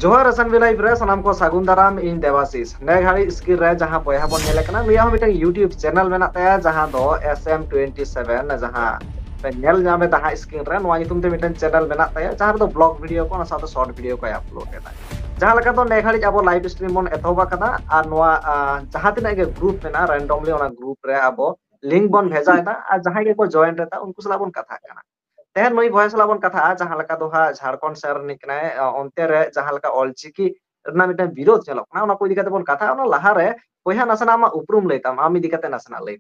जोहार SN live रे सानाम को सागुन दाराम इन देवाशीष ने घाड़ी स्क्रीन रे जहां बयहा बन नेले कना नुया मिटन यूट्यूब चैनल मेना तया जहां दो SM27 जहां पे नेल नामे तहा स्क्रीन रे नुआ नितुम ते मिटन चैनल मेना तया जहां दो ब्लॉग वीडियो को ना साथ शॉर्ट वीडियो को अपलोड एदा जहां लका दो ने घाड़ी अब लाइव स्ट्रीम बन एतोबा कदा आ नुआ जहां तिना के ग्रुप मेना रैंडमली ओना ग्रुप रे अब लिंक बन भेजा एदा आ जहां के को जॉइन रेता उनको सला बन कथा कना तेहन नुई भय सला बन कथा जहां लका दो हा झारखंड शहर निकनाय onte re jahan leka olchiki rena mitan birod nyelok na ona ko idikate bon katha ona laha re boyha nasana ama uprum leitam am idikate nasana lei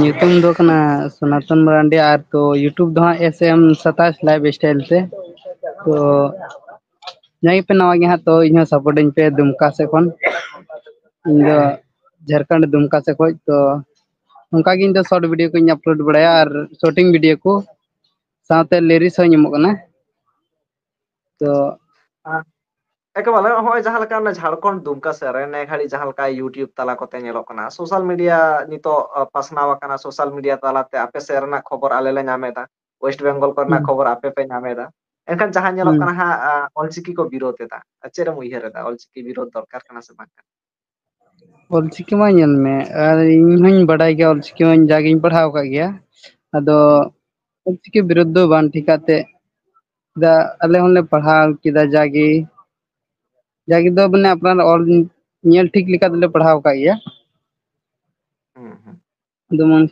nyutum do kana Sanatan Marandi ar to YouTube do SM27 live style se to nyai pe nawa ge ha to inho supporting pe Dumka se kon ᱤᱧ ᱫᱚ ᱡᱷᱟᱲᱠᱷᱚᱸᱰ ᱫᱩᱢᱠᱟ ᱥᱮᱫ ᱠᱷᱚᱡ ᱛᱚ ᱚᱱᱠᱟ ᱜᱮ ᱤᱧ ᱫᱚ short video ᱠᱚᱧ ᱟᱯᱞᱳᱰ ᱵᱟᱲᱟᱭᱟ ᱟᱨ ᱥᱚᱨᱴᱤᱝ ᱵᱷᱤᱰᱤᱭᱳ ᱠᱚ ᱥᱟᱶᱛᱮ ᱞᱤᱨᱤᱠᱥ ᱦᱚᱸᱧ ᱮᱢᱚᱜ ᱠᱟᱱᱟ ᱛᱚ ᱮᱠᱮᱵᱟᱞᱮ ᱦᱚᱸᱜᱼᱚᱭ ᱡᱟᱦᱟᱸ ᱞᱮᱠᱟ ᱡᱷᱟᱲᱠᱷᱚᱸᱰ ᱫᱩᱢᱠᱟ ᱥᱮᱫ ᱨᱮ ᱱᱮ ᱜᱷᱟᱹᱲᱤᱡ ᱡᱟᱦᱟᱸ ᱞᱮᱠᱟ ᱤᱭᱩᱴᱩᱵᱽ ᱛᱟᱞᱟ ᱠᱚᱛᱮ ᱧᱮᱞᱚᱜ ᱠᱟᱱᱟ ᱥᱳᱥᱟᱞ ᱢᱤᱰᱤᱭᱟ ᱱᱤᱛᱚᱜ ᱯᱟᱥᱱᱟᱣ ᱟᱠᱟᱱᱟ ᱥᱳᱥᱟᱞ ᱢᱤᱰᱤᱭᱟ ᱛᱟᱞᱟᱛᱮ ᱟᱯᱮ ᱥᱮᱫ ᱨᱮᱱᱟᱜ ᱠᱷᱚᱵᱚᱨ ᱟᱞᱮ ᱞᱮ ᱧᱟᱢ ᱮᱫᱟ ᱳᱭᱮᱥᱴ ᱵᱮᱝᱜᱚᱞ ᱠᱚᱨᱮᱱᱟᱜ ᱠᱷᱚᱵᱚᱨ ᱟᱯᱮ ᱯᱮ ᱧᱟᱢ ᱮᱫᱟ ᱮᱱᱠᱷᱟᱱ ᱡᱟᱦᱟᱸ ᱧᱮᱞᱚᱜ ᱠᱟᱱᱟ ᱦᱟᱸᱜ ᱚᱞᱪᱤᱠᱤ ᱠᱚ ᱵᱤᱨᱳᱫ ᱮᱫᱟ ᱪᱮᱫ ᱮᱢ ᱩᱭᱦᱟᱹᱨ ᱮᱫᱟ ᱚᱞᱪᱤᱠᱤ ᱵᱤᱨᱳᱫ ᱫᱚᱨᱠᱟর ᱠᱟᱱᱟ ᱥᱮ ᱵᱟᱝ ᱠᱟᱱᱟ ᱚᱞᱪᱤᱠᱤ ᱢᱟ ᱧᱮᱞ ᱢᱮ ᱟᱨ ᱤᱧ ᱦᱚᱧ ᱵᱟᱰᱟᱭ ᱜᱮᱭᱟ ᱚᱞᱪᱤᱠᱤ ᱢᱟ ᱡᱟᱜᱤᱧ ᱯᱟᱲᱦᱟᱣ ᱟᱠᱟᱫ ᱜᱮᱭᱟ ᱟᱫᱚ ᱚᱞᱪᱤᱠᱤ ᱵᱤᱨᱩᱫᱽ ᱫᱚ ᱵᱟᱝ ᱴᱷᱤᱠᱟᱛᱮ ᱟᱞᱮ ᱦᱚᱸᱞᱮ ᱯᱟᱲᱦᱟᱣ ᱠᱮᱫᱟ ᱡᱟᱜᱮ ᱫᱚ ᱢᱟᱱᱮ ᱟᱯᱱᱟᱨ ᱚᱞ ᱧᱮᱞ ᱴᱷᱤᱠ ᱞᱮᱠᱟ ᱛᱮᱞᱮ ᱯᱟᱲᱦᱟᱣ ᱟᱠᱟᱫ ᱜᱮᱭᱟ ᱦᱩᱸ ᱦᱩᱸ ᱡᱮᱢᱚᱱ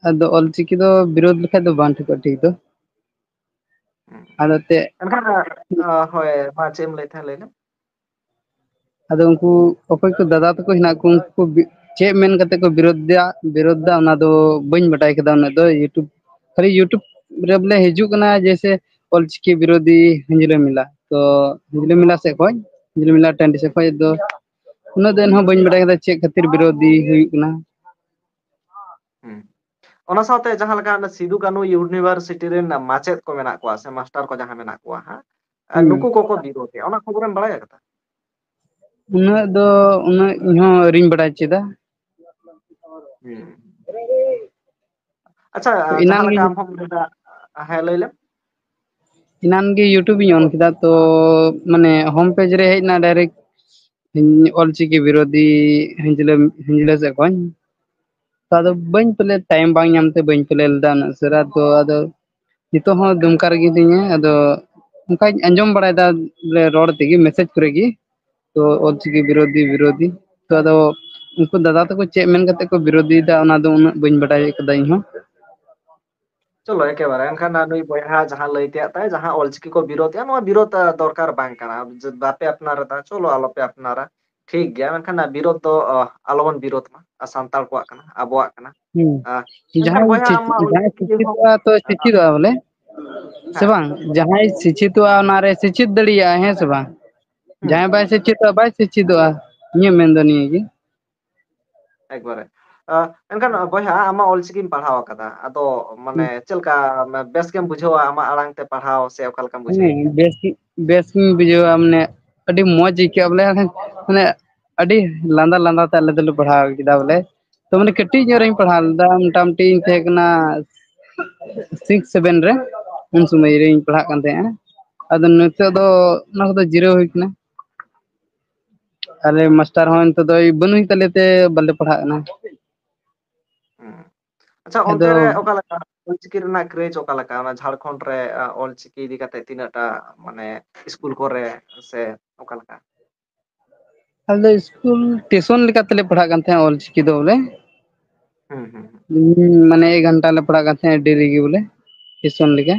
ᱟᱫᱚ ᱚᱞᱪᱤᱠᱤ ᱫᱚ ᱵᱤᱨᱳᱫ ᱞᱮᱠᱷᱟᱡ ᱫᱚ ᱵᱟᱝ ᱴᱷᱤᱠᱚᱜᱼᱟ ᱴᱷᱤᱠ ᱫᱚ ᱟᱫᱚ ᱛᱮ ᱮᱱᱠᱷᱟᱱ ᱦᱳᱭ ᱢᱟ ᱪᱮᱫ ᱮᱢ ᱞᱟᱹᱭ ᱛᱟᱦᱮᱸ ᱞᱟᱹᱭ ᱢᱮ ᱟᱫᱚ ᱩᱱᱠᱩ ᱚᱠᱚᱭ ᱠᱚ ᱫᱟᱫᱟ ᱛᱟᱠᱚ ᱦᱮᱱᱟᱜ ᱠᱚ ᱩᱱᱠᱩ ᱪᱮᱫ ᱢᱮᱱ ᱠᱟᱛᱮᱫ ᱠᱚ ᱵᱤᱨᱳᱫ ᱫᱟ ᱚᱱᱟ ᱫᱚ ᱵᱟᱹᱧ ᱵᱟᱰᱟᱭ ᱠᱟᱫᱟ ᱩᱱᱟᱹᱜ ᱫᱚ ᱠᱷᱟᱹᱞᱤ ᱤᱭᱩᱴᱩᱵᱽ ᱨᱮ ᱵᱚᱞᱮ ᱦᱤᱡᱩᱜ ᱠᱟᱱᱟ ᱡᱮᱭᱥᱮ ᱚᱞᱪᱤᱠᱤ ᱵᱤᱨᱳᱫᱷᱤ ᱦᱤᱧᱡᱽᱞᱟᱹ ᱢᱮᱞᱟ ᱛᱚ ᱦᱤᱧᱡᱽᱞᱟᱹ ᱢᱮᱞᱟ ᱥᱮᱫ ᱠᱷᱚᱡ ᱦᱤᱧᱡᱽᱞᱟᱹ ᱢᱮᱞᱟ ᱴᱟᱺᱰᱤ ᱥᱮᱫ ᱠᱷᱚᱡ ᱫᱚ ᱩᱱᱟᱹᱜ ᱫᱤᱱ ᱦᱚᱸ ᱵᱟᱹᱧ ᱵᱟᱰᱟᱭ ᱠᱟᱫᱟ ᱪᱮᱫ ᱠᱷᱟᱹᱛᱤᱨ ᱵᱤᱨᱳᱫᱷᱤ ᱦᱩᱭᱩᱜ ᱠᱟᱱᱟ ᱦᱩᱸ ᱚᱱᱟ ᱥᱟᱶᱛᱮ ᱡᱟᱦᱟᱸ ᱞᱮᱠᱟ ᱥᱤᱫᱩ ᱠᱟᱹᱱᱩ ᱤᱭᱩᱱᱤᱵᱷᱟᱨᱥᱤᱴᱤ ᱨᱮᱱ ᱢᱟᱪᱮᱫ ᱠᱚ ᱢᱮᱱᱟᱜ ᱠᱚᱣᱟ ᱥᱮ ᱢᱟᱥᱴᱟᱨ ᱠᱚ ᱡᱟᱦᱟᱸ ᱢᱮᱱᱟᱜ ᱠᱚᱣᱟ ᱦᱟᱸᱜ ᱦᱩᱸ ᱱᱩᱠᱩ ᱠᱚᱠᱚ ᱵᱤᱨᱳᱫᱮᱜᱼᱟ ᱚᱱᱟ ᱠᱷᱚᱵᱚᱨᱮᱢ ᱵᱟᱲᱟᱭ ᱟᱠᱟᱫᱟ ᱩᱱᱟᱹᱜ ᱤᱧᱦᱚᱸ ᱟᱹᱣᱨᱤᱧ ᱵᱟᱰᱟᱭ ᱪᱮᱫᱟ ᱦᱩᱸ ᱟᱪᱪᱷᱟ ᱮᱱᱟᱱ ᱡᱟᱦᱟᱸ ᱜᱮ ᱞᱮᱠᱟ ᱟᱢ ᱦᱚᱢ ᱞᱟᱹᱭᱫᱟ ᱦᱮᱸ ᱞᱟᱹᱭ ᱞᱮᱢ ᱮᱱᱟᱱ ᱜᱮ ᱤᱭᱩᱴᱩᱵᱽ ᱤᱧ ᱚᱱ ᱠᱮᱫᱟ ᱛᱚ ᱢᱟᱱᱮ ᱦᱳᱢ ᱯᱮᱡᱽ ᱨᱮ ᱦᱮᱡ ᱮᱱᱟ ᱰᱟᱭᱨᱮᱠᱴ ᱚᱞᱪᱤᱠᱤ ᱵᱤᱨᱳᱫᱷᱤ ᱦᱤᱧᱡᱽᱞᱟᱹ ᱥᱮᱫ ᱠᱷᱚᱱ ᱛᱚ ᱟᱫᱚ ᱵᱟᱹᱧ ᱯᱟᱞᱮ ᱴᱟᱭᱤᱢ ᱵᱟᱝ ᱧᱟᱢᱛᱮ ᱵᱟᱹᱧ ᱯᱞᱮ ᱞᱮᱫᱟ ᱩᱱᱟᱹᱜ ᱩᱥᱟᱹᱨᱟ ᱛᱚ ᱟᱫᱚ ᱱᱤᱛᱚᱜ ᱦᱚᱸ ᱫᱩᱢᱠᱟ ᱨᱮᱜᱮ ᱦᱤᱱᱟᱹᱧᱟ ᱟᱫᱚ ᱚᱱᱠᱟᱧ ᱟᱸᱡᱚᱢ ᱵᱟᱲᱟᱭᱮᱫᱟ ᱨᱚᱲ ᱛᱮᱜᱮ ᱢᱮᱥᱮᱡᱽ ᱠᱚᱨᱮ ᱜᱮ ᱛᱚ ᱚᱞᱪᱤᱠᱤ ᱵᱤᱨᱳᱫᱷᱤ ᱛᱚ ᱟᱫᱚ ᱩᱱᱠᱩ ᱫᱟᱫᱟ ᱛᱟᱠᱚ ᱪᱮᱫ ᱢᱮᱱ ᱠᱟᱛᱮᱫ ᱠᱚ ᱵᱤᱨᱳᱫᱷᱤᱭᱮᱫᱟ ᱚᱱᱟ ᱫᱚ ᱩᱱᱟᱹᱜ ᱵᱟᱹᱧ ᱵᱟᱰᱟᱭ ᱠᱟᱫᱟ ᱤᱧᱦᱚᱸ ᱪᱚᱞᱚ ᱮᱠᱮᱵᱟᱨᱮ ᱮᱱᱠᱷᱟᱱ ᱱᱩᱭ ᱵᱚᱭᱦᱟ ᱡᱟᱦᱟᱸ ᱞᱟᱹᱭ ᱛᱮᱭᱟᱜ ᱛᱟᱭ ᱡᱟᱦᱟᱸ ᱚᱞᱪᱤᱠᱤ ᱠᱚ ᱵᱤᱨᱳᱫᱮᱜᱼᱟ ᱱᱚᱣᱟ ᱵᱤᱨᱳᱫ ᱫᱚᱨᱠᱟর ᱵᱟᱝ ᱠᱟᱱᱟ ᱵᱟᱯᱮ ᱟᱯᱱᱟᱨᱮᱫᱟ ᱪᱚᱞᱚ ᱟᱞᱚᱯᱮ ᱟᱯᱱᱟᱨᱟ ᱴᱷᱤᱠ ᱜᱮᱭᱟ ᱢᱮᱱᱠᱷᱟᱱ ᱵᱤᱨᱳᱫ ᱫᱚ ᱟᱞᱚᱵᱚᱱ ᱵᱤᱨᱳᱫ ᱢᱟ ᱥᱟᱱᱛᱟᱲ ᱠᱚᱣᱟᱜ ᱠᱟᱱᱟ ᱟᱵᱚᱣᱟᱜ ᱠᱟᱱᱟ ᱢᱮᱱᱠᱷᱟᱱ ᱡᱟᱦᱟᱸᱭ ᱵᱚᱭᱦᱟ ᱟᱢ ᱢᱟ ᱚᱞᱪᱤᱠᱤ ᱦᱚᱸ ᱥᱤᱠᱠᱷᱤᱛᱚᱜᱼᱟ ᱛᱚ ᱥᱤᱠᱠᱷᱤᱛᱚᱜᱼᱟ ᱵᱚᱞᱮ ᱥᱮ ᱦᱮᱸ ᱵᱟᱝ ᱡᱟᱦᱟᱸᱭ ᱥᱤᱠᱠᱷᱤᱛᱚᱜᱼᱟ ᱚᱱᱟᱨᱮ ᱥᱮᱪᱮᱫ ᱫᱟᱲᱮᱭᱟᱜᱼᱟ ᱦᱮᱸ ᱥᱮ ᱵᱟᱝ ᱦᱩᱸ ᱡᱟᱦᱟᱸᱭ ᱵᱟᱭ ᱥᱮᱪᱮᱫᱚᱜᱼᱟ ᱵᱟᱭ ᱥᱮᱪᱮᱫᱚᱜᱼᱟ ᱤᱧᱟᱹᱜ ᱢᱮᱱᱫᱚ ᱱᱤᱭᱟᱹ ᱜᱮ ᱮᱠᱵᱟᱨᱮ ᱮᱱᱠᱷᱟᱱ ᱵᱚᱭᱦᱟ ᱟᱢᱟᱜ ᱚᱞᱪᱤᱠᱤᱢ ᱯᱟᱲᱦᱟᱣ ᱟᱠᱟᱫᱟ ᱟᱫᱚ ᱢᱟᱱᱮ ᱪᱮᱫ ᱞᱮᱠᱟ ᱵᱮᱥ ᱜᱮᱢ ᱵᱩᱡᱷᱟᱹᱣᱟ ᱟᱢᱟᱜ ᱟᱲᱟᱝ ᱛᱮ ᱯᱟᱲᱦᱟᱣ ᱥᱮ ᱚᱠᱟ ᱞᱮᱠᱟᱢ ᱵᱩᱡᱷᱟᱹᱣ ᱜᱮᱭᱟ ᱵᱮᱥᱜᱤᱧ ᱵᱩᱡᱷᱟᱹᱣᱟ ᱢᱟᱱᱮ ᱟᱹᱰᱤ ᱢᱚᱸᱡᱽ ᱟᱹᱭᱠᱟᱹᱜᱼᱟ ᱵᱚᱞᱮ ᱢᱟᱱᱮ ᱟᱹᱰᱤ ᱞᱟᱸᱫᱟ ᱛᱮ ᱟᱞᱮ ᱫᱚᱞᱮ ᱯᱟᱲᱦᱟᱣ ᱠᱮᱫᱟ ᱵᱚᱞᱮ ᱛᱚ ᱢᱟᱱᱮ ᱠᱟᱹᱴᱤᱡ ᱧᱚᱜ ᱨᱤᱧ ᱯᱟᱲᱦᱟᱣ ᱞᱮᱫᱟ ᱢᱚᱴᱟᱢᱩᱴᱤ ᱤᱧ ᱛᱟᱦᱮᱸ ᱠᱟᱱᱟ 6-7 ᱨᱮ ᱩᱱ ᱥᱩᱢᱟᱹᱭ ᱨᱤᱧ ᱯᱟᱲᱦᱟᱜ ᱠᱟᱱ ᱛᱟᱦᱮᱸᱱᱟ ᱟᱫᱚ ᱱᱤᱛᱚᱜ ᱫᱚ ᱚᱱᱟ ᱠᱚᱫᱚ ᱡᱤᱨᱟᱹᱣ ᱦᱩᱭ ᱠᱟᱱᱟ ᱟᱞᱮ ᱢᱟᱥᱴᱟᱨ ᱦᱚᱸ ᱱᱤᱛᱚᱜ ᱫᱚ ᱵᱟᱹᱱᱩᱭ ᱛᱟᱞᱮ ᱛᱮ ᱵᱟᱞᱮ ᱯᱟᱲᱦᱟᱜ ᱠᱟᱱᱟ ᱟᱪᱪᱷᱟ ᱚᱱᱛᱮ ᱟᱫᱚ ᱨᱮ ᱚᱠᱟ ᱞᱮᱠᱟ ᱚᱞᱪᱤᱠᱤ ᱨᱮᱱᱟᱜ ᱠᱨᱮᱡᱽ ᱚᱠᱟ ᱞᱮᱠᱟ ᱚᱱᱟ ᱡᱷᱟᱲᱠᱷᱚᱸᱰ ᱨᱮ ᱚᱞᱪᱤᱠᱤ ᱤᱫᱤ ᱠᱟᱛᱮᱜ ᱛᱤᱱᱟᱹᱜ ᱴᱟ ᱢᱟᱱᱮ ᱤᱥᱠᱩᱞ ᱠᱚᱨᱮ ᱥᱮ ᱚᱠᱟᱞᱮᱠᱟ ᱟᱞᱮ ᱫᱚ ᱤᱥᱠᱩᱞ ᱴᱤᱭᱩᱥᱚᱱ ᱞᱮᱠᱟ ᱛᱮᱞᱮ ᱯᱟᱲᱦᱟᱜ ᱠᱟᱱ ᱛᱟᱦᱮᱸᱱᱟ ᱚᱞᱪᱤᱠᱤ ᱫᱚ ᱵᱚᱞᱮ ᱦᱩᱸ ᱢᱟᱱᱮ 1 ᱜᱷᱚᱱᱴᱟ ᱞᱮ ᱯᱟᱲᱦᱟᱜ ᱠᱟᱱ ᱛᱟᱦᱮᱸᱱᱟ ᱰᱮᱞᱤ ᱜᱮ ᱵᱚᱞᱮ ᱴᱤᱭᱩᱥᱚᱱ ᱞᱮᱠᱟ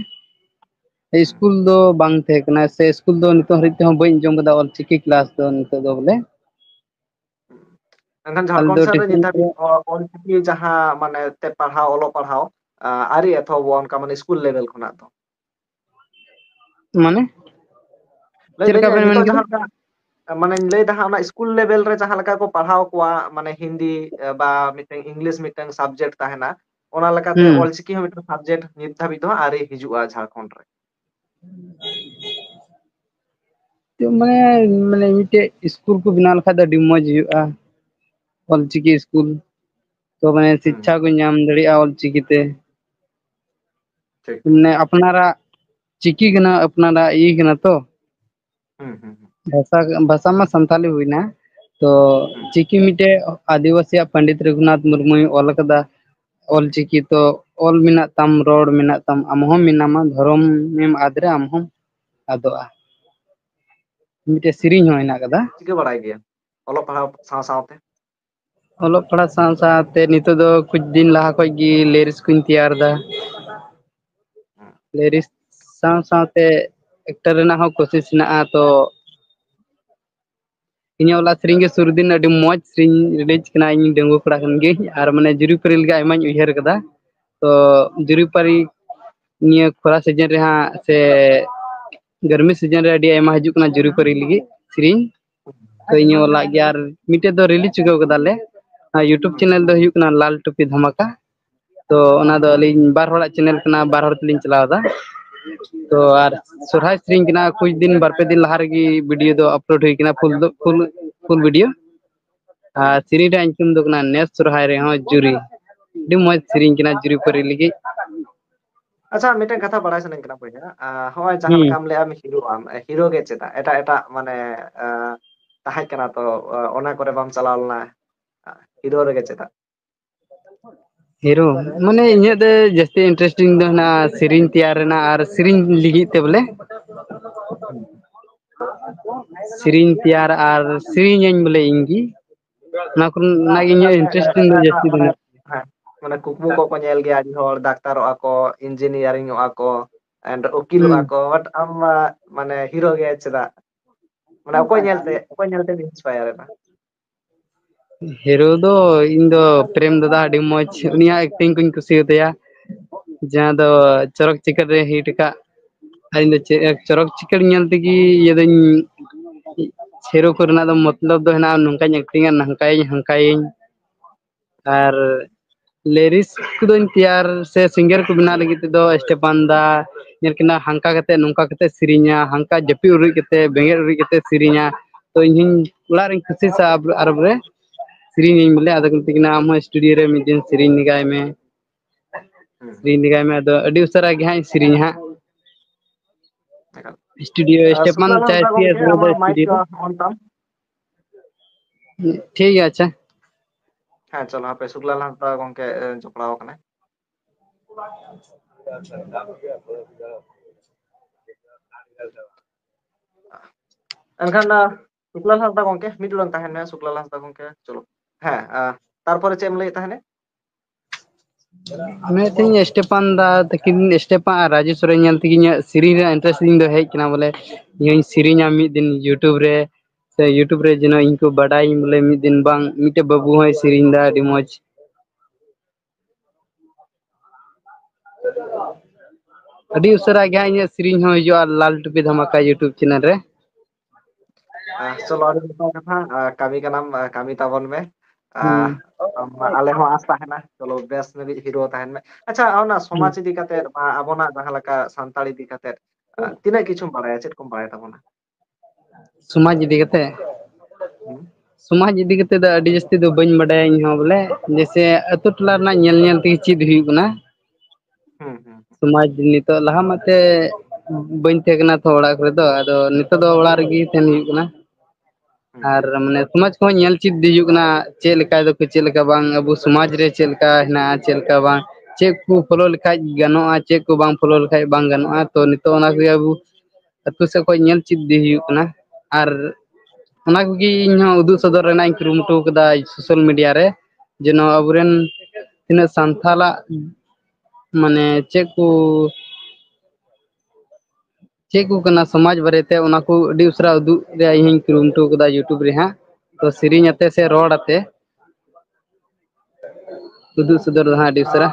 ᱦᱩᱸ ᱤᱥᱠᱩᱞ ᱫᱚ ᱵᱟᱝ ᱛᱟᱦᱮᱸ ᱠᱟᱱᱟ ᱥᱮ ᱤᱥᱠᱩᱞ ᱫᱚ ᱱᱤᱛᱚᱜ ᱦᱟᱹᱨᱤᱡ ᱛᱮᱦᱚᱸ ᱵᱟᱹᱧ ᱟᱸᱡᱚᱢ ᱠᱟᱫᱟ ᱚᱞᱪᱤᱠᱤ ᱠᱮᱞᱟᱥ ᱫᱚ ᱱᱤᱛᱚᱜ ᱫᱚ ᱵᱚᱞᱮ ᱮᱱᱠᱷᱟᱱ ᱟᱞᱮ ᱡᱷᱟᱲᱠᱷᱚᱸᱰ ᱫᱚ ᱥᱮᱫ ᱨᱮ ᱴᱤᱭᱩᱥᱚᱱ ᱱᱤᱛ ᱦᱟᱹᱵᱤᱡ ᱚᱞᱪᱤᱠᱤ ᱡᱟᱦᱟᱸ ᱢᱟᱱᱮ ᱛᱮ ᱯᱟᱲᱦᱟᱣ ᱚᱞᱚᱜ ᱯᱟᱲᱦᱟᱣ ᱟᱹᱨᱤ ᱮᱛᱚᱦᱚᱵᱚᱜᱼᱟ ᱚᱱᱠᱟ ᱢᱟᱱᱮ ᱤᱥᱠᱩᱞ ᱞᱮᱵᱮᱞ ᱠᱷᱚᱱᱟᱜ ᱫᱚ ᱢᱟᱱᱮ ᱞᱟᱹᱭ ᱪᱮᱫ ᱫᱟᱹᱧ ᱞᱮᱠᱟ ᱵᱮᱱ ᱢᱮᱱ ᱱᱤᱛᱚᱜ ᱠᱮᱫᱟ ᱡᱟᱦᱟᱸ ᱞᱮᱠᱟ ᱢᱟᱱᱮᱧ ᱞᱟᱹᱭᱫᱟ ᱦᱟᱸᱜ ᱚᱱᱟ ᱤᱥᱠᱩᱞ ᱞᱮᱵᱮᱞ ᱨᱮ ᱡᱟᱦᱟᱸ ᱞᱮᱠᱟ ᱠᱚ ᱯᱟᱲᱦᱟᱣ ᱠᱚᱣᱟ ᱢᱟᱱᱮ ᱦᱤᱱᱫᱤ ᱵᱟ ᱤᱝᱞᱤᱥ ᱢᱤᱫᱴᱟᱝ ᱥᱟᱵᱡᱮᱠᱴ ᱛᱟᱦᱮᱱᱟ ᱚᱱᱟ ᱞᱮᱠᱟᱛᱮ ᱦᱩᱸ ᱚᱞᱪᱤᱠᱤ ᱦᱚᱸ ᱢᱤᱫᱴᱟᱝ ᱥᱟᱵᱡᱮᱠᱴ ᱱᱤᱛ ᱫᱷᱟᱹᱵᱤᱡ ᱫᱚ ᱟᱹᱣᱨᱤ ᱦᱤᱡᱩᱜᱼᱟ ᱡᱷᱟᱲᱠᱷᱚᱸᱰ ᱨᱮ ᱢᱟᱱᱮ ᱢᱤᱫᱴᱮᱡ ᱤᱥᱠᱩᱞ ᱠᱚ ᱵᱮᱱᱟᱣ ᱞᱮᱠᱷᱟᱡ ᱫᱚ ᱟᱹᱰᱤ ᱢᱚᱸᱡᱽ ᱦᱩᱭᱩᱜᱼᱟ ᱚᱞᱪᱤᱠᱤ ᱤᱥᱠᱩᱞ ᱛᱚ ᱢᱟᱱᱮ ᱦᱩᱸ ᱥᱤᱪᱪᱷᱟ ᱠᱚ ᱧᱟᱢ ᱫᱟᱲᱮᱭᱟᱜᱼᱟ ᱚᱞᱪᱤᱠᱤᱛᱮ ᱴᱷᱤᱠ ᱢᱟᱱᱮ ᱟᱯᱱᱟᱨᱟᱜ ᱪᱤᱠᱤ ᱠᱟᱱᱟ ᱟᱯᱱᱟᱨᱟᱜ ᱤᱭᱟᱹ ᱠᱟᱱᱟ ᱛᱚ ᱦᱩᱸ ᱵᱷᱟषᱟ ᱢᱟ ᱥᱟᱱᱛᱟᱞᱤ ᱦᱩᱭᱱᱟ ᱛᱚ ᱦᱩᱸ ᱪᱤᱠᱤ ᱢᱤᱫᱴᱮᱡ ᱟᱹᱫᱤᱵᱟᱹᱥᱤᱭᱟᱜ ᱯᱚᱱᱰᱤᱛ ᱨᱚᱜᱷᱩᱱᱟᱛᱷ ᱢᱩᱨᱢᱩᱭ ᱚᱞ ᱟᱠᱟᱫᱟ ᱚᱞᱪᱤᱠᱤ ᱛᱚ ᱚᱞ ᱢᱮᱱᱟᱜ ᱛᱟᱢ ᱨᱚᱲ ᱢᱮᱱᱟᱜ ᱛᱟᱢ ᱟᱢ ᱦᱚᱸ ᱢᱮᱱᱟᱢᱟ ᱫᱷᱚᱨᱚᱢᱮᱢ ᱟᱫ ᱨᱮ ᱟᱢ ᱦᱚᱢ ᱟᱫᱚᱜᱼᱟ ᱢᱤᱫᱴᱮᱡ ᱥᱮᱨᱮᱧ ᱦᱚᱸ ᱦᱮᱱᱟᱜ ᱟᱠᱟᱫᱟ ᱪᱤᱠᱟᱹ ᱵᱟᱲᱟᱭ ᱜᱮᱭᱟ ᱚᱞᱚᱜ ᱯᱟᱲᱦᱟᱣ ᱥᱟᱶ ᱥᱟᱶᱛᱮ ᱚᱞᱚᱜ ᱯᱟᱲᱦᱟᱜ ᱥᱟᱶ ᱥᱟᱶᱛᱮ ᱱᱤᱛᱚᱜ ᱫᱚ ᱠᱩᱪ ᱫᱤᱱ ᱞᱟᱦᱟ ᱠᱷᱚᱡ ᱜᱮ ᱞᱤᱨᱤᱠᱥ ᱠᱚᱧ ᱛᱮᱭᱟᱨ ᱮᱫᱟ ᱞᱤᱨᱤᱠᱥ ᱥᱟᱶ ᱥᱟᱶᱛᱮ ᱮᱠᱴᱟᱨ ᱨᱮᱱᱟᱜ ᱦᱚᱸ ᱠᱳᱥᱤᱥ ᱦᱮᱱᱟᱜᱼᱟ ᱛᱚ ᱤᱧᱟᱹᱜ ᱚᱞᱟᱜ ᱥᱮᱨᱮᱧ ᱜᱮ ᱥᱩᱨᱫᱤᱱ ᱟᱹᱰᱤ ᱢᱚᱸᱡᱽ ᱥᱮᱨᱮᱧ ᱨᱤᱞᱤᱡᱽ ᱠᱟᱱᱟ ᱤᱧ ᱰᱟᱺᱜᱩᱣᱟᱹ ᱠᱚᱲᱟ ᱠᱷᱚᱱ ᱜᱮ ᱟᱨ ᱢᱟᱱᱮ ᱡᱩᱨᱤᱯᱟᱹᱨᱤ ᱞᱟᱹᱜᱤᱫ ᱟᱭᱢᱟᱧ ᱩᱭᱦᱟᱹᱨ ᱟᱠᱟᱫᱟ ᱛᱚ ᱡᱩᱨᱤᱯᱟᱨᱤ ᱱᱤᱭᱟᱹ ᱠᱷᱚᱨᱟ ᱥᱤᱡᱤᱱ ᱨᱮᱦᱟᱸᱜ ᱥᱮ ᱜᱟᱨᱢᱤ ᱥᱤᱡᱤᱱ ᱨᱮ ᱟᱹᱰᱤ ᱟᱭᱢᱟ ᱦᱤᱡᱩᱜ ᱠᱟᱱᱟ ᱡᱩᱨᱤᱯᱟᱹᱨᱤ ᱞᱟᱹᱜᱤᱫ ᱥᱮᱨᱮᱧ ᱛᱚ ᱤᱧᱤᱧ ᱚᱞᱟᱜ ᱜᱮᱭᱟ ᱟᱨ ᱢᱤᱫᱴᱮᱡ ᱫᱚ ᱨᱤᱞᱤᱡᱽ ᱪᱩᱠᱟᱹᱣ ᱠᱟᱫᱟᱞᱮ ᱤᱭᱩᱴᱩᱵᱽ ᱪᱮᱱᱮᱞ ᱫᱚ ᱦᱩᱭᱩᱜ ᱠᱟᱱᱟ ᱞᱟᱞ ᱴᱩᱯᱤ ᱫᱷᱟᱢᱟᱠᱟ ᱛᱚ ᱚᱱᱟ ᱫᱚ ᱟᱹᱞᱤᱧ ᱵᱟᱨ ᱦᱚᱲᱟᱜ ᱪᱮᱱᱮᱞ ᱠᱟᱱᱟ ᱵᱟᱨ ᱦᱚᱲ ᱛᱮᱞᱤᱧ ᱪᱟᱞᱟᱣ ᱮᱫᱟ ᱛᱚ ᱟᱨ ᱥᱚᱨᱦᱟᱭ ᱥᱮᱨᱮᱧ ᱠᱟᱱᱟ ᱠᱩᱪ ᱫᱤᱱ ᱵᱟᱨ ᱯᱮ ᱫᱤᱱ ᱞᱟᱦᱟ ᱨᱮᱜᱮ ᱵᱷᱤᱰᱭᱳ ᱫᱚ ᱟᱯᱞᱳᱰ ᱦᱩᱭ ᱠᱟᱱᱟ ᱯᱷᱩᱞ ᱵᱷᱤᱰᱭᱳ ᱟᱨ ᱥᱮᱨᱮᱧ ᱨᱮᱭᱟᱜ ᱧᱩᱛᱩᱢ ᱫᱚ ᱠᱟᱱᱟ ᱱᱮᱥ ᱥᱚᱨᱦᱟᱭ ᱨᱮᱦᱚᱸ ᱡᱩᱨᱤ ᱟᱹᱰᱤ ᱢᱚᱸᱡᱽ ᱥᱮᱨᱮᱧ ᱠᱟᱱᱟ ᱡᱩᱨᱤᱯᱟᱹᱨᱤ ᱞᱟᱹᱜᱤᱫ ᱟᱪᱪᱷᱟ ᱢᱤᱫᱴᱮᱱ ᱠᱟᱛᱷᱟ ᱵᱟᱲᱟᱭ ᱥᱟᱱᱟᱧ ᱠᱟᱱᱟ ᱵᱚᱭᱦᱟ ᱦᱚᱸᱜᱼᱚᱭ ᱡᱟᱦᱟᱸ ᱦᱩᱸ ᱞᱮᱠᱟᱢ ᱞᱟᱹᱭᱟ ᱦᱤᱨᱳ ᱟᱢ ᱦᱤᱨᱳ ᱜᱮ ᱪᱮᱫᱟᱜ ᱮᱴᱟᱜ ᱮᱴᱟᱜ ᱢᱟᱱᱮ ᱛᱟᱦᱮᱸ ᱠᱟᱱᱟ ᱛᱚ ᱚᱱᱟ ᱠᱚᱨᱮ ᱵᱟᱢ ᱪᱟᱞᱟᱣ ᱞᱮᱱᱟ ᱦᱤᱨᱳ ᱨᱮᱜᱮ ᱪᱮᱫᱟᱜ ᱦᱤᱨᱳ ᱢᱟᱱᱮ ᱤᱧᱟᱹᱜ ᱫᱚ ᱡᱟᱹᱥᱛᱤ ᱤᱱᱴᱟᱨᱮᱥᱴᱤᱝ ᱫᱚ ᱦᱮᱱᱟᱜ ᱥᱮᱨᱮᱧ ᱛᱮᱭᱟᱨ ᱨᱮᱱᱟᱜ ᱟᱨ ᱥᱮᱨᱮᱧ ᱞᱟᱹᱜᱤᱫ ᱛᱮ ᱵᱚᱞᱮ ᱥᱮᱨᱮᱧ ᱛᱮᱭᱟᱨ ᱟᱨ ᱥᱮᱨᱮᱧᱟᱹᱧ ᱵᱚᱞᱮ ᱤᱧᱜᱮ ᱚᱱᱟ ᱠᱚ ᱚᱱᱟᱜᱮ ᱤᱧᱟᱹᱜ ᱤᱱᱴᱟᱨᱮᱥᱴᱤᱝ ᱫᱚ ᱡᱟᱹᱥᱛᱤ ᱫᱚ ᱢᱟᱱᱮ ᱢᱮᱱᱟᱜᱼᱟ ᱦᱮᱸ ᱢᱟᱱᱮ ᱠᱩᱠᱢᱩ ᱠᱚᱠᱚ ᱧᱮᱞ ᱜᱮᱭᱟ ᱟᱹᱰᱤ ᱦᱚᱲ ᱰᱟᱠᱛᱟᱨᱚᱜᱼᱟ ᱠᱚ ᱤᱧᱡᱤᱱᱤᱭᱟᱨᱤᱝ ᱚᱜᱼᱟ ᱠᱚ ᱦᱩᱸ ᱩᱠᱤᱞᱚᱜᱼᱟ ᱠᱚ ᱟᱢ ᱢᱟᱱᱮ ᱦᱤᱨᱳ ᱜᱮ ᱪᱮᱫᱟᱜ ᱢᱟᱱᱮ ᱚᱠᱚᱭ ᱧᱮᱞᱛᱮᱢ ᱤᱱᱥᱯᱟᱭᱟᱨ ᱮᱱᱟ ᱦᱤᱨᱳ ᱫᱚ ᱤᱧ ᱫᱚ ᱯᱨᱮᱢ ᱫᱟᱫᱟ ᱟᱹᱰᱤ ᱢᱚᱸᱡᱽ ᱩᱱᱤᱭᱟᱜ ᱮᱠᱴᱤᱝ ᱠᱚᱧ ᱠᱩᱥᱤᱭᱟᱛᱟᱭᱟ ᱡᱟᱦᱟᱸ ᱫᱚ ᱪᱚᱨᱚᱠ ᱪᱤᱠᱟᱹᱲ ᱨᱮ ᱦᱤᱴ ᱟᱠᱟᱫ ᱟᱨ ᱤᱧ ᱫᱚ ᱪᱮᱫ ᱪᱚᱨᱚᱠ ᱪᱤᱠᱟᱹᱲ ᱧᱮᱞ ᱛᱮᱜᱮ ᱤᱭᱟᱹ ᱫᱚᱧ ᱦᱤᱨᱳ ᱠᱚᱨᱮᱱᱟᱜ ᱫᱚ ᱢᱚᱛᱞᱚᱵ ᱫᱚ ᱦᱮᱱᱟᱜᱼᱟ ᱱᱚᱝᱠᱟᱧ ᱮᱠᱴᱤᱝᱟ ᱱᱟᱝᱠᱟᱭᱟᱹᱧ ᱦᱟᱝᱠᱟᱭᱟᱹᱧ ᱟᱨ ᱞᱤᱨᱤᱠᱥ ᱠᱚᱫᱚᱧ ᱛᱮᱭᱟᱨ ᱥᱮ ᱥᱤᱝᱜᱟᱨ ᱠᱚ ᱵᱮᱱᱟᱣ ᱞᱟᱹᱜᱤᱫ ᱛᱮᱫᱚ ᱥᱴᱮᱯᱷᱟᱱ ᱫᱟ ᱧᱮᱞ ᱠᱤᱱᱟ ᱦᱟᱱᱠᱟ ᱠᱟᱛᱮᱫ ᱱᱚᱝᱠᱟ ᱠᱟᱛᱮᱫ ᱥᱮᱨᱮᱧᱟ ᱦᱟᱱᱠᱟ ᱡᱟᱹᱯᱤᱫ ᱩᱨᱤᱡ ᱠᱟᱛᱮᱫ ᱵᱮᱸᱜᱮᱫ ᱩᱨᱤᱡ ᱠᱟᱛᱮᱫ ᱥᱮᱨᱮᱧᱟ ᱛᱚ ᱤᱧᱦᱚᱧ ᱚᱲᱟᱜ ᱨᱤᱧ ᱟᱨᱚᱵ ᱨᱮ ᱥᱮᱨᱮᱧᱟᱹᱧ ᱵᱚᱞᱮ ᱟᱫᱚ ᱠᱚ ᱢᱤᱛᱟᱹᱧ ᱠᱟᱱᱟ ᱟᱢ ᱦᱚᱸ ᱥᱴᱩᱰᱤᱭᱳ ᱨᱮ ᱢᱤᱫ ᱫᱤᱱ ᱥᱮᱨᱮᱧ ᱞᱮᱜᱟᱭ ᱢᱮ ᱥᱮᱨᱮᱧ ᱞᱮᱜᱟᱭ ᱢᱮ ᱟᱫᱚ ᱟᱹᱰᱤ ᱩᱥᱟᱹᱨᱟ ᱜᱮ ᱦᱟᱸᱜ ᱤᱧ ᱥᱮᱨᱮᱧᱟ ᱦᱟᱸᱜ ᱥᱴᱩᱰᱤᱭᱳ ᱥᱴᱮᱯᱷᱟᱱ ᱥᱩᱠᱞᱟᱞ ᱪᱟᱭ ᱦᱟᱸᱥᱫᱟ ᱯᱤ ᱮᱥ ᱜᱚᱝᱠᱮ ᱵᱨᱚᱫᱟᱨ ᱟᱢᱟᱜ ᱢᱟᱭᱤᱠ ᱥᱴᱩᱰᱤᱭᱳ ᱨᱮ ᱚᱱ ᱛᱟᱢ ᱴᱷᱤᱠ ᱜᱮᱭᱟ ᱟᱪᱪᱷᱟ ᱦᱮᱸ ᱪᱚᱞᱚ ᱦᱟᱯᱮ ᱥᱩᱠᱞᱟᱞ ᱦᱟᱸᱥᱫᱟ ᱜᱚᱝᱠᱮ ᱡᱚᱯᱲᱟᱣ ᱟᱠᱟᱱᱟᱭ ᱮᱱᱠᱷᱟᱱ ᱥᱩᱠᱞᱟᱞ ᱦᱟᱸᱥᱫᱟ ᱜᱚᱝᱠᱮ ᱢᱤᱫ ᱩᱰᱟᱹᱲ ᱛᱟᱦᱮᱱ ᱢᱮ ᱥᱩᱠᱞᱟᱞ ᱦᱟᱸᱥᱫᱟ ᱜᱚᱝᱠᱮ ᱪᱚᱞᱚ ᱦᱮᱸ ᱛᱟᱨᱯᱚᱨᱮ ᱪᱮᱫ ᱮᱢ ᱞᱟᱹᱭᱮᱫ ᱛᱟᱦᱮᱱᱟ ᱢᱮᱱᱮᱫ ᱛᱟᱦᱮᱸᱧ ᱥᱴᱮᱯᱷᱟᱱ ᱫᱟ ᱛᱟᱹᱠᱤᱱ ᱥᱴᱮᱯᱷᱟᱱ ᱟᱨ ᱨᱟᱡᱮᱥ ᱥᱚᱨᱮᱱ ᱧᱮᱞ ᱛᱮᱜᱮ ᱤᱧᱟᱹᱜ ᱥᱮᱨᱮᱧ ᱨᱮᱭᱟᱜ ᱤᱱᱴᱟᱨᱮᱥᱴ ᱤᱧ ᱫᱚ ᱦᱮᱡ ᱟᱠᱟᱱᱟ ᱵᱚᱞᱮ ᱤᱧ ᱥᱮᱨᱮᱧᱟ ᱢᱤᱫ ᱫᱤᱱ ᱤᱭᱩᱴᱩᱵᱽ ᱨᱮ ᱥᱮ ᱤᱭᱩᱴᱩᱵᱽ ᱨᱮ ᱡᱮᱱᱚ ᱤᱧ ᱠᱚ ᱵᱟᱰᱟᱭᱟᱹᱧ ᱵᱚᱞᱮ ᱢᱤᱫ ᱫᱤᱱ ᱵᱟᱝ ᱢᱤᱫᱴᱮᱡ ᱵᱟᱹᱵᱩ ᱦᱚᱸᱭ ᱥᱮᱨᱮᱧ ᱮᱫᱟ ᱟᱹᱰᱤ ᱢᱚᱸᱡᱽ ᱟᱹᱰᱤ ᱩᱥᱟᱹᱨᱟ ᱜᱮ ᱦᱟᱸᱜ ᱤᱧᱟᱹᱜ ᱥᱮᱨᱮᱧ ᱦᱚᱸ ᱦᱤᱡᱩᱜᱼᱟ ᱞᱟᱞ ᱴᱩᱯᱤ ᱫᱷᱟᱢᱟᱠᱟ ᱤᱭᱩᱴᱩᱵᱽ ᱪᱮᱱᱮᱞ ᱨᱮ ᱪᱚᱞᱚ ᱟᱹᱰᱤ ᱱᱟᱯᱟᱭ ᱠᱟᱛᱷᱟ ᱠᱟᱹᱢᱤ ᱠᱟᱱᱟᱢ ᱠᱟᱹᱢᱤ ᱛᱟᱵᱚᱱ ᱢᱮ ᱦᱩᱸ ᱟᱞᱮ ᱦᱚᱸ ᱟᱸᱥ ᱛᱟᱦᱮᱱᱟ ᱪᱚᱞᱚ ᱵᱮᱥ ᱧᱚᱜᱤᱡ ᱦᱤᱨᱳ ᱛᱟᱦᱮᱱ ᱢᱮ ᱟᱪᱪᱷᱟ ᱚᱱᱟ ᱥᱚᱢᱟᱡᱽ ᱤᱫᱤ ᱠᱟᱛᱮᱫ ᱟᱵᱚᱱᱟᱜ ᱡᱟᱦᱟᱸ ᱞᱮᱠᱟ ᱥᱟᱱᱛᱟᱲ ᱤᱫᱤ ᱠᱟᱛᱮᱫ ᱛᱤᱱᱟᱹᱜ ᱠᱤᱪᱷᱩᱢ ᱵᱟᱲᱟᱭᱟ ᱪᱮᱫ ᱠᱚᱢ ᱵᱟᱲᱟᱭ ᱛᱟᱵᱚᱱᱟ ᱥᱚᱢᱟᱡᱽ ᱤᱫᱤ ᱠᱟᱛᱮ ᱦᱩᱸ ᱥᱚᱢᱟᱡᱽ ᱤᱫᱤ ᱠᱟᱛᱮᱫ ᱫᱚ ᱟᱹᱰᱤ ᱡᱟᱹᱥᱛᱤ ᱫᱚ ᱵᱟᱹᱧ ᱵᱟᱰᱟᱭᱟ ᱤᱧᱦᱚᱸ ᱵᱚᱞᱮ ᱡᱮᱭᱥᱮ ᱟᱹᱛᱩ ᱴᱚᱞᱟ ᱨᱮᱱᱟᱜ ᱧᱮᱞ ᱧᱮᱞ ᱛᱮᱜᱮ ᱪᱮᱫ ᱦᱩᱭᱩᱜ ᱠᱟᱱᱟ ᱦᱩᱸ ᱥᱚᱢᱟᱡᱽ ᱱᱤᱛᱚᱜ ᱞᱟᱦᱟ ᱢᱟᱛᱮ ᱵᱟᱹᱧ ᱛᱟᱦᱮᱸ ᱠᱟᱱᱟ ᱛᱚ ᱚᱲᱟᱜ ᱠᱚᱨᱮ ᱫᱚ ᱟᱫᱚ ᱱᱤᱛᱚᱜ ᱫᱚ ᱚᱲᱟᱜ ᱨᱮᱜᱮ ᱛᱟᱦᱮᱱ ᱦᱩᱭᱩᱜ ᱠᱟᱱᱟ ᱦᱩᱸ ᱟᱨ ᱢᱟᱱᱮ ᱥᱚᱢᱟᱡᱽ ᱠᱚᱦᱚᱸ ᱧᱮᱞ ᱪᱮᱫ ᱤᱫᱤ ᱦᱩᱭᱩᱜ ᱠᱟᱱᱟ ᱪᱮᱫ ᱞᱮᱠᱟ ᱫᱚᱠᱚ ᱪᱮᱫ ᱞᱮᱠᱟ ᱵᱟᱝ ᱟᱵᱚ ᱥᱚᱢᱟᱡᱽ ᱨᱮ ᱪᱮᱫ ᱞᱮᱠᱟ ᱦᱮᱱᱟᱜᱼᱟ ᱪᱮᱫ ᱞᱮᱠᱟ ᱵᱟᱝ ᱪᱮᱫ ᱠᱚ ᱯᱷᱚᱞᱳ ᱞᱮᱠᱷᱟᱡ ᱜᱟᱱᱚᱜᱼᱟ ᱪᱮᱫ ᱠᱚ ᱵᱟᱝ ᱯᱷᱚᱞᱳ ᱞᱮᱠᱷᱟᱡ ᱵᱟᱝ ᱜᱟᱱᱚᱜᱼᱟ ᱛᱚ ᱱᱤᱛᱚᱜ ᱚᱱᱟ ᱠᱚᱜᱮ ᱟᱵᱚ ᱟᱹᱛᱩ ᱥᱮᱫ ᱠᱷᱚᱱ ᱧᱮᱞ ᱪᱮᱫ ᱤᱫᱤ ᱦᱩᱭᱩᱜ ᱠᱟᱱᱟ ᱟᱨ ᱚᱱᱟ ᱠᱚᱜᱮ ᱤᱧᱦᱚᱸ ᱩᱫᱩᱜ ᱥᱚᱫᱚᱨ ᱨᱮᱱᱟᱜ ᱤᱧ ᱠᱩᱨᱩᱢᱩᱴᱩ ᱟᱠᱟᱫᱟ ᱥᱳᱥᱟᱞ ᱢᱤᱰᱤᱭᱟ ᱨᱮ ᱡᱮᱱᱚ ᱟᱵᱚᱨᱮᱱ ᱛᱤᱱᱟᱹᱜ ᱥᱟᱱᱛᱟᱞᱟᱜ ᱢᱟᱱᱮ ᱪᱮᱫ ᱠᱚ ᱪᱮᱫ ᱠᱚ ᱠᱟᱱᱟ ᱥᱚᱢᱟᱡᱽ ᱵᱟᱨᱮᱛᱮ ᱚᱱᱟ ᱠᱚ ᱟᱹᱰᱤ ᱩᱥᱟᱹᱨᱟ ᱩᱫᱩᱜ ᱨᱮᱭᱟᱜ ᱤᱧ ᱠᱩᱨᱩᱢᱩᱴᱩ ᱟᱠᱟᱫᱟ ᱤᱭᱩᱴᱩᱵᱽ ᱨᱮ ᱦᱟᱸᱜ ᱛᱚ ᱥᱮᱨᱮᱧ ᱟᱛᱮ ᱥᱮ ᱨᱚᱲ ᱟᱛᱮ ᱩᱫᱩᱜ ᱥᱚᱫᱚᱨ ᱫᱚ ᱦᱟᱸᱜ ᱟᱹᱰᱤ ᱩᱥᱟᱹᱨᱟ